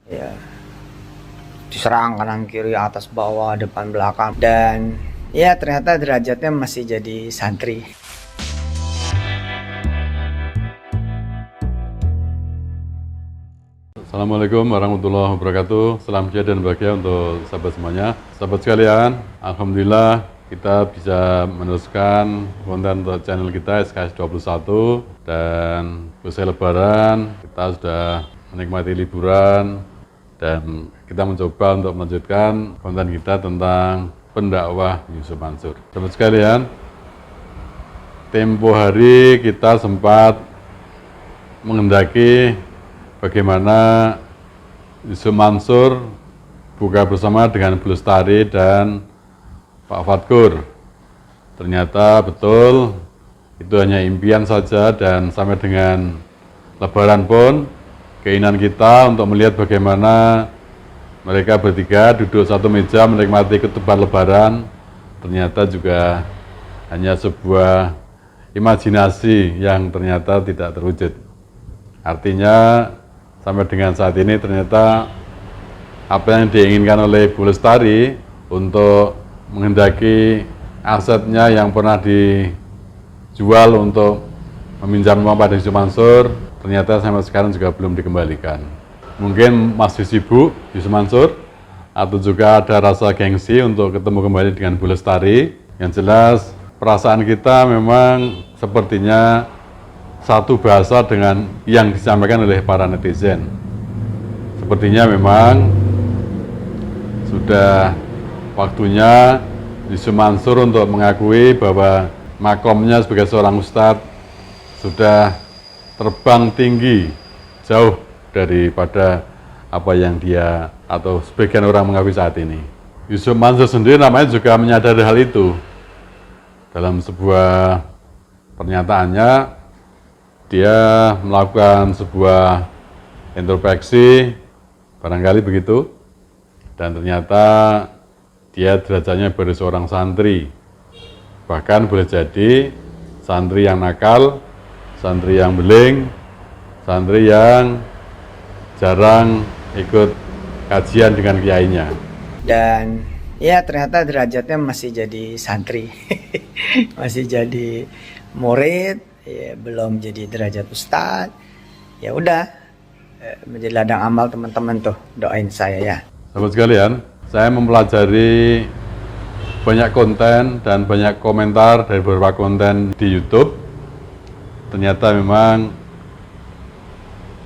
Ya, diserang kanan kiri atas bawah depan belakang, dan ya ternyata derajatnya masih jadi santri. Assalamualaikum warahmatullahi wabarakatuh. Salam sejahtera dan bahagia untuk sahabat semuanya. Sahabat sekalian, alhamdulillah kita bisa meneruskan konten untuk channel kita SKS 21, dan usai lebaran kita sudah menikmati liburan dan kita mencoba untuk melanjutkan konten kita tentang pendakwah Yusuf Mansur. Sahabat sekalian, tempo hari kita sempat menghendaki bagaimana Yusuf Mansur buka bersama dengan Bu Lestari dan Pak Fatkur. Ternyata betul itu hanya impian saja, dan sampai dengan lebaran pun keinginan kita untuk melihat bagaimana mereka bertiga duduk satu meja menikmati ketupat lebaran ternyata juga hanya sebuah imajinasi yang ternyata tidak terwujud. Artinya sampai dengan saat ini ternyata apa yang diinginkan oleh Bu Lestari untuk menghendaki asetnya yang pernah dijual untuk meminjam uang pada Yusuf Mansur ternyata sampai sekarang juga belum dikembalikan. Mungkin masih sibuk Yusuf Mansur, atau juga ada rasa gengsi untuk ketemu kembali dengan Bu Lestari. Yang jelas perasaan kita memang sepertinya satu bahasa dengan yang disampaikan oleh para netizen. Sepertinya memang sudah waktunya Yusuf Mansur untuk mengakui bahwa makomnya sebagai seorang ustadz sudah terbang tinggi, jauh daripada apa yang dia atau sebagian orang mengakui saat ini. Yusuf Mansur sendiri namanya juga menyadari hal itu. Dalam sebuah pernyataannya, dia melakukan sebuah introspeksi, barangkali begitu, dan ternyata dia derajatnya baru seorang santri. Bahkan boleh jadi santri yang nakal, santri yang beling, santri yang jarang ikut kajian dengan kiainya. Dan ya ternyata derajatnya masih jadi santri. Masih jadi murid, ya, belum jadi derajat ustadz. Ya udah, menjadi ladang amal teman-teman tuh, doain saya ya. Sahabat sekalian, saya mempelajari banyak konten dan banyak komentar dari beberapa konten di YouTube. Ternyata memang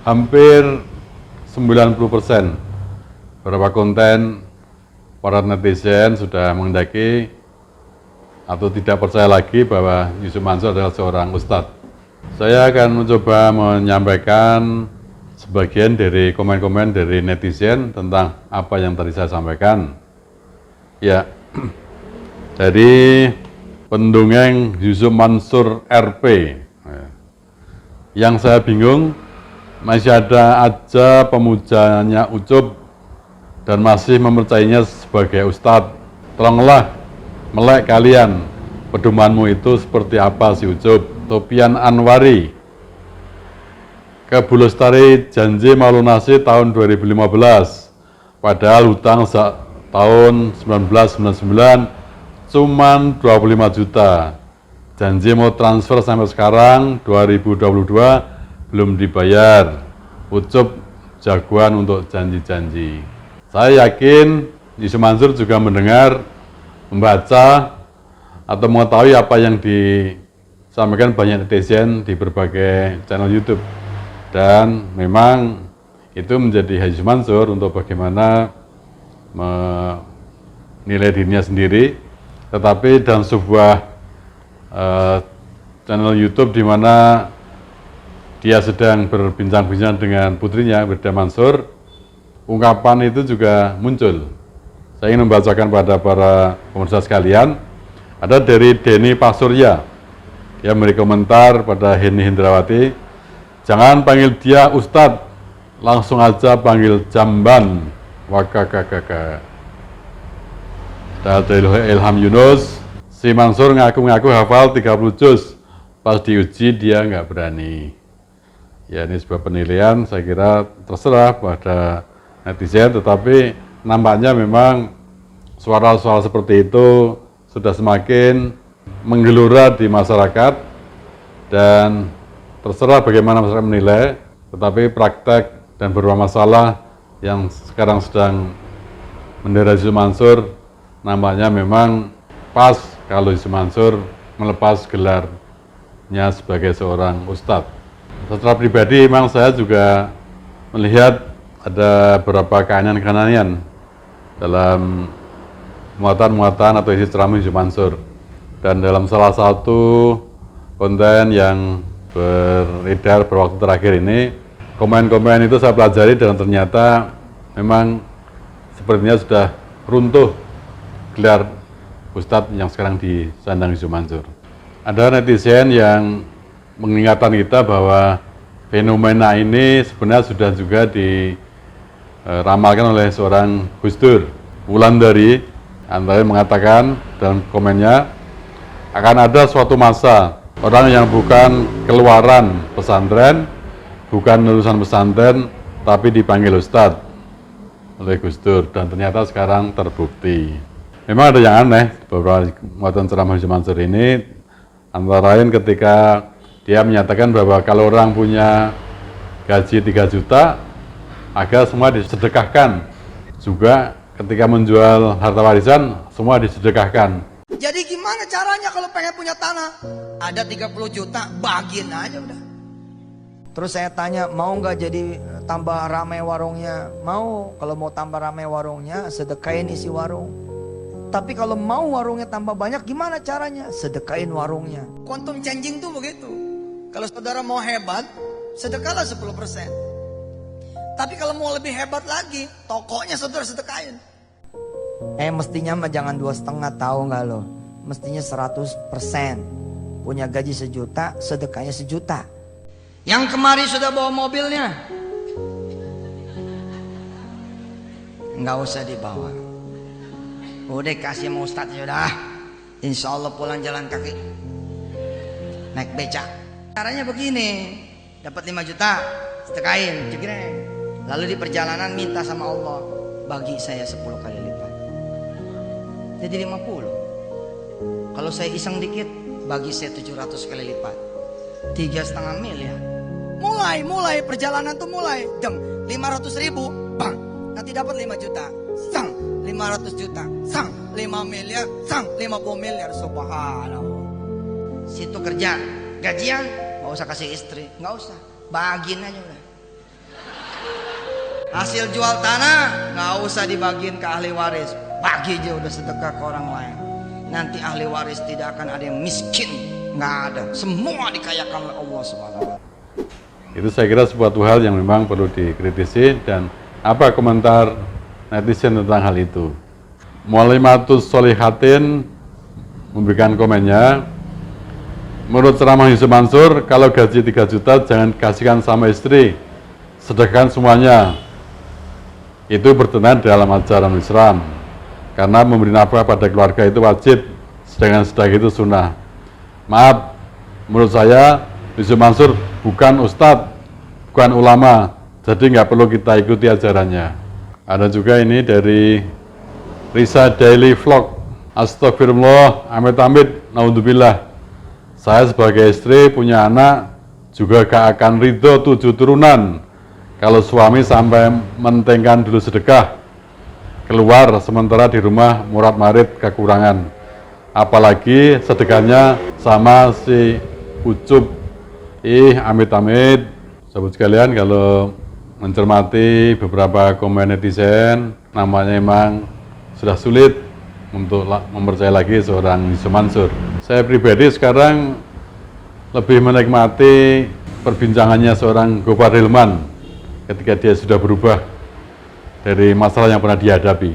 hampir 90% beberapa konten para netizen sudah menghendaki atau tidak percaya lagi bahwa Yusuf Mansur adalah seorang ustadz. Saya akan mencoba menyampaikan sebagian dari komen-komen dari netizen tentang apa yang tadi saya sampaikan. Ya, dari pendongeng Yusuf Mansur RP. Yang saya bingung, masih ada aja pemujanya Ucup dan masih mempercayainya sebagai ustadz. Tolonglah melek kalian, pedomanmu itu seperti apa si Ucup? Sopian Anwari, ke Bu Lestari janji mau lunasi tahun 2015, padahal hutang tahun 1999 cuman 25 juta. Janji mau transfer sampai sekarang 2022 belum dibayar. Ucup jagoan untuk janji-janji. Saya yakin Yusuf Mansur juga mendengar, membaca, atau mengetahui apa yang disampaikan banyak netizen di berbagai channel YouTube. Dan memang itu menjadi Yusuf Mansur untuk bagaimana menilai dirinya sendiri. Tetapi dalam sebuah channel YouTube di mana dia sedang berbincang-bincang dengan putrinya, Wirda Mansur, ungkapan itu juga muncul. Saya ingin membacakan pada para pemirsa sekalian. Ada dari Denny Pasurya, dia memberi komentar pada Heni Hindrawati, jangan panggil dia Ustadz, langsung aja panggil Jamban, wakakakaka. Dan dari Ilham Yunus, si Mansur ngaku-ngaku hafal 30 juz, pas diuji dia nggak berani. Ya, ini sebuah penilaian, saya kira terserah pada netizen, tetapi nampaknya memang suara-suara seperti itu sudah semakin menggelora di masyarakat, dan terserah bagaimana masyarakat menilai, tetapi praktek dan beberapa masalah yang sekarang sedang mendera Yusuf Mansur nampaknya memang pas kalau Yusuf Mansur melepas gelarnya sebagai seorang ustadz. Secara pribadi memang saya juga melihat ada beberapa keanehan-keanehan dalam muatan-muatan atau isi ceramah Yusuf Mansur. Dan dalam salah satu konten yang beredar berwaktu terakhir ini, komen-komen itu saya pelajari dan ternyata memang sepertinya sudah runtuh gelar Ustadz yang sekarang disandang Yusuf Mansur. Ada netizen yang mengingatkan kita bahwa fenomena ini sebenarnya sudah juga diramalkan oleh seorang Gus Dur. Wulandari antara mengatakan dalam komennya, akan ada suatu masa orang yang bukan keluaran pesantren, bukan lulusan pesantren, tapi dipanggil Ustadz oleh Gus Dur, dan ternyata sekarang terbukti. Memang ada yang aneh beberapa muatan ceramah Yusuf Mansur ini, antara lain ketika dia menyatakan bahwa kalau orang punya gaji 3 juta, agar semua disedekahkan. Juga ketika menjual harta warisan, semua disedekahkan. Jadi gimana caranya kalau pengen punya tanah? Ada 30 juta, bagiin aja udah. Terus saya tanya, mau nggak jadi tambah ramai warungnya? Mau. Kalau mau tambah ramai warungnya, sedekain isi warung. Tapi kalau mau warungnya tambah banyak, gimana caranya? Sedekain warungnya. Quantum changing tuh begitu. Kalau saudara mau hebat, sedekahlah 10%. Tapi kalau mau lebih hebat lagi, tokonya saudara sedekain. Mestinya mah jangan 2,5, tahu nggak lo? Mestinya 100%. Punya gaji 1 juta, sedekahnya 1 juta. Yang kemari sudah bawa mobilnya, nggak usah dibawa. Udah kasih sama Ustadz sudah. Insya Allah pulang jalan kaki, naik becak. Caranya begini, dapat 5 juta, sedekahin, cekrek. Lalu di perjalanan minta sama Allah, bagi saya 10 kali lipat. Jadi 50. Kalau saya iseng dikit, bagi saya 700 kali lipat. 3,5 miliar. Mulai perjalanan tuh mulai. 500 ribu, bang. Nanti dapat 5 juta, sang. 500 juta, sang. 5 miliar, sang. 50 miliar, subhanallah. Situ kerja, gajian, nggak usah kasih istri, nggak usah. Bagiin aja udah. Hasil jual tanah, nggak usah dibagiin ke ahli waris. Bagi aja udah, sedekah ke orang lain. Nanti ahli waris tidak akan ada yang miskin, nggak ada. Semua dikayakan oleh Allah SWT. Itu saya kira sebuah hal yang memang perlu dikritisi, dan apa komentar netizen tentang hal itu. Mualimatus Solihatin memberikan komennya, menurut ceramah Yusuf Mansur, kalau gaji 3 juta jangan kasihkan sama istri, sedekahkan semuanya. Itu bertentangan dalam ajaran Islam. Karena memberi nafkah pada keluarga itu wajib, sedangkan sedekah itu sunnah. Maaf, menurut saya Yusuf Mansur bukan ustadz, bukan ulama, jadi nggak perlu kita ikuti ajarannya. Ada juga ini dari Risa Daily Vlog. Astagfirullah, amit-amit, naudzubillah. Saya sebagai istri punya anak juga gak akan ridho 7 turunan kalau suami sampai mentengkan dulu sedekah, keluar sementara di rumah murad marid kekurangan. Apalagi sedekahnya sama si Ucup. Amit-amit. Sahabat sekalian, kalau mencermati beberapa komen netizen, namanya memang sudah sulit untuk mempercayai lagi seorang Yusuf Mansur. Saya pribadi sekarang lebih menikmati perbincangannya seorang Gofar Hilman ketika dia sudah berubah dari masalah yang pernah dihadapi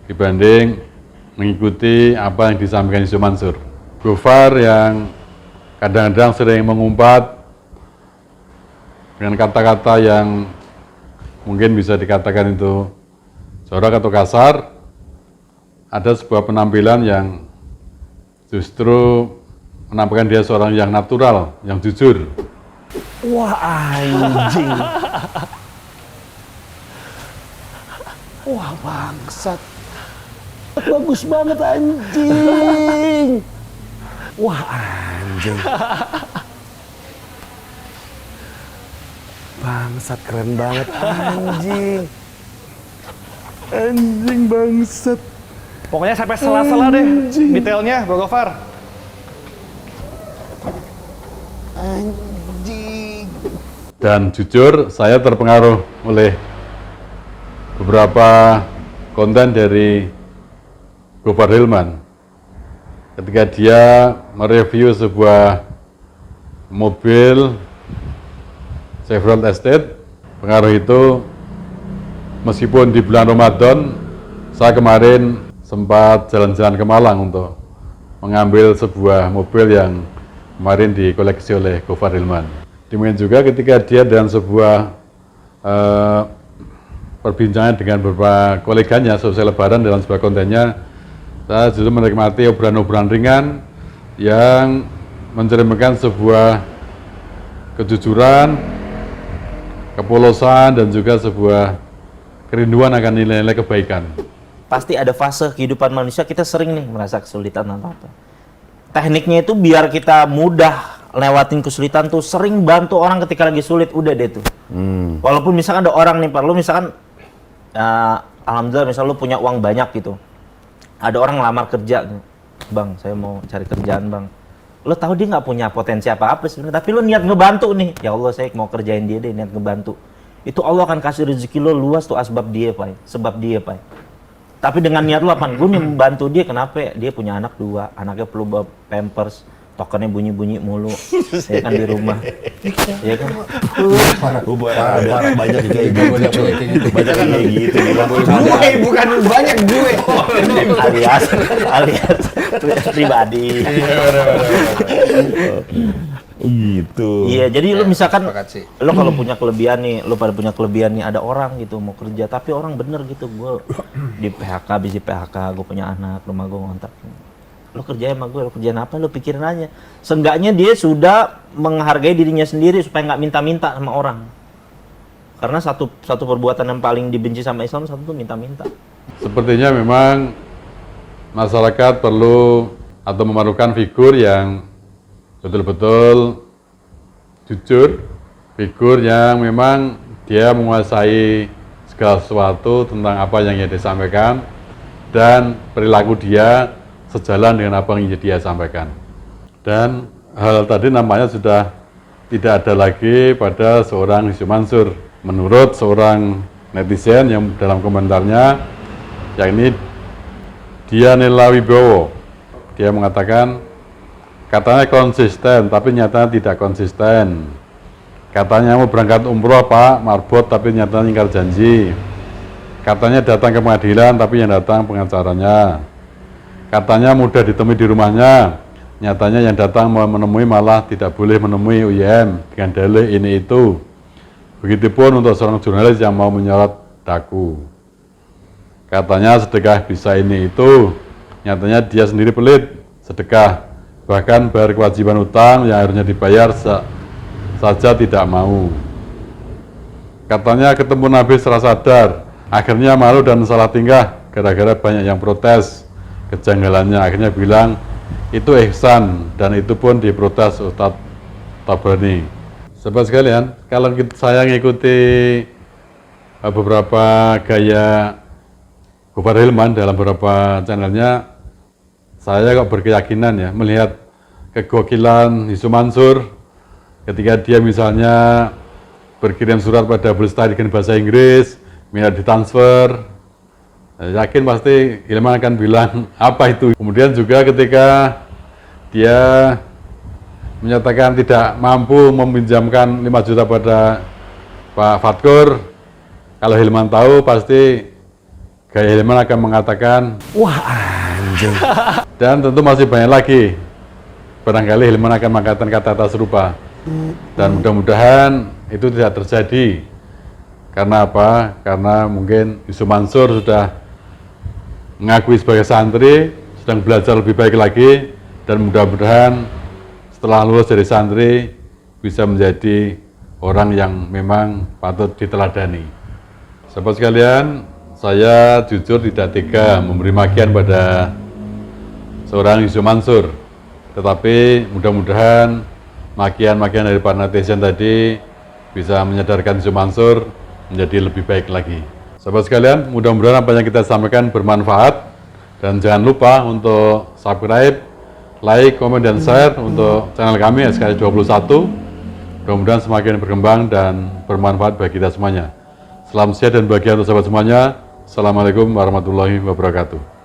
dibanding mengikuti apa yang disampaikan Yusuf Mansur. Gofar yang kadang-kadang sering mengumpat dengan kata-kata yang mungkin bisa dikatakan itu jorok atau kasar, ada sebuah penampilan yang justru menampilkan dia seorang yang natural, yang jujur. Wah, anjing. Wah bangsat. Bagus banget anjing. Wah anjing. Bangsat keren banget anjing. Anjing bangsat. Pokoknya sampai sela-sela deh detailnya, Bro Gofar. Anjing. Dan jujur saya terpengaruh oleh beberapa konten dari Gofar Hilman. Ketika dia mereview sebuah mobil Chevrolet Estate, pengaruh itu meskipun di bulan Ramadan, saya kemarin sempat jalan-jalan ke Malang untuk mengambil sebuah mobil yang kemarin dikoleksi oleh Gofar Hilman. Demikian juga ketika dia dalam sebuah perbincangan dengan beberapa koleganya selesai lebaran dalam sebuah kontennya, saya justru menikmati obrolan-obrolan ringan yang mencerminkan sebuah kejujuran, kepolosan, dan juga sebuah kerinduan akan nilai-nilai kebaikan. Pasti ada fase kehidupan manusia kita sering nih merasa kesulitan atau apa. Tekniknya itu biar kita mudah lewatin kesulitan tuh sering bantu orang ketika lagi sulit, udah deh tuh. Walaupun misalkan ada orang nih, lu misalkan alhamdulillah misal lu punya uang banyak gitu. Ada orang ngelamar kerja, "Bang, saya mau cari kerjaan, Bang." Lo tahu dia nggak punya potensi apa-apa sebenarnya, tapi lo niat ngebantu nih. Ya Allah, saya mau kerjain dia deh, niat ngebantu. Itu Allah akan kasih rezeki lo luas tuh sebab dia, Pak. Tapi dengan niat lo apa? Gue nih membantu dia, kenapa? Dia punya anak 2, anaknya perlu pampers, tokennya bunyi-bunyi mulu, ya kan di rumah, ya kan? Parah banyak kayak gitu. Banyak kayak gitu. Gue bukan banyak gue. alias pribadi. Gitu. Iya, jadi lu misalkan sepakat sih. lu kalau punya kelebihan nih, lu pada punya kelebihan nih, ada orang gitu mau kerja, tapi orang bener gitu, gue di PHK, habis di PHK, gue punya anak, rumah gue ngontrak. Lu kerja sama gue, lu kerjaan apa, lu pikirin aja. Seenggaknya dia sudah menghargai dirinya sendiri supaya nggak minta-minta sama orang. Karena satu perbuatan yang paling dibenci sama Islam, satu tuh minta-minta. Sepertinya memang masyarakat perlu atau memerlukan figur yang betul-betul jujur, figur yang memang dia menguasai segala sesuatu tentang apa yang dia sampaikan, dan perilaku dia sejalan dengan apa yang dia sampaikan. Dan hal tadi namanya sudah tidak ada lagi pada seorang Yusuf Mansur. Menurut seorang netizen yang dalam komentarnya, yakni Dianela Wibowo, dia mengatakan, katanya konsisten, tapi nyatanya tidak konsisten. Katanya mau berangkat umroh Pak Marbot, tapi nyatanya ingkar janji. Katanya datang ke pengadilan, tapi yang datang pengacaranya. Katanya mudah ditemui di rumahnya, nyatanya yang datang mau menemui malah tidak boleh menemui UIM dengan dalih ini itu. Begitupun untuk seorang jurnalis yang mau menyorot daku. Katanya sedekah bisa ini itu, nyatanya dia sendiri pelit sedekah, bahkan bayar kewajiban utang yang harusnya dibayar saja tidak mau. Katanya ketemu Nabi secara sadar, akhirnya malu dan salah tingkah gara-gara banyak yang protes kejanggalannya, akhirnya bilang itu ihsan, dan itu pun diprotes Ustadz Tabrani. Sahabat sekalian, kalau saya ngikuti beberapa gaya Gofar Hilman dalam beberapa channelnya, saya kok berkeyakinan ya, melihat kegokilan Yusuf Mansur ketika dia misalnya berkirim surat pada Blustari dengan bahasa Inggris, minta ditransfer. Saya yakin pasti Hilman akan bilang apa itu. Kemudian juga ketika dia menyatakan tidak mampu meminjamkan 5 juta pada Pak Fatkur, kalau Hilman tahu pasti gaya Hilman akan mengatakan, Wah anjing. dan tentu masih banyak lagi. Barangkali Hilman akan mengatakan kata-kata serupa. Dan mudah-mudahan itu tidak terjadi. Karena apa? Karena mungkin Yusuf Mansur sudah mengakui sebagai santri, sedang belajar lebih baik lagi, dan mudah-mudahan setelah lulus dari santri bisa menjadi orang yang memang patut diteladani. Sahabat sekalian, saya jujur tidak tega memberi makian pada seorang Yusuf Mansur. Tetapi mudah-mudahan makian-makian dari para netizen tadi bisa menyadarkan Yusuf Mansur menjadi lebih baik lagi. Sahabat sekalian, mudah-mudahan apa yang kita sampaikan bermanfaat. Dan jangan lupa untuk subscribe, like, komen, dan share untuk channel kami SKS 21. Mudah-mudahan semakin berkembang dan bermanfaat bagi kita semuanya. Salam sehat dan bahagia untuk sahabat semuanya. Assalamualaikum warahmatullahi wabarakatuh.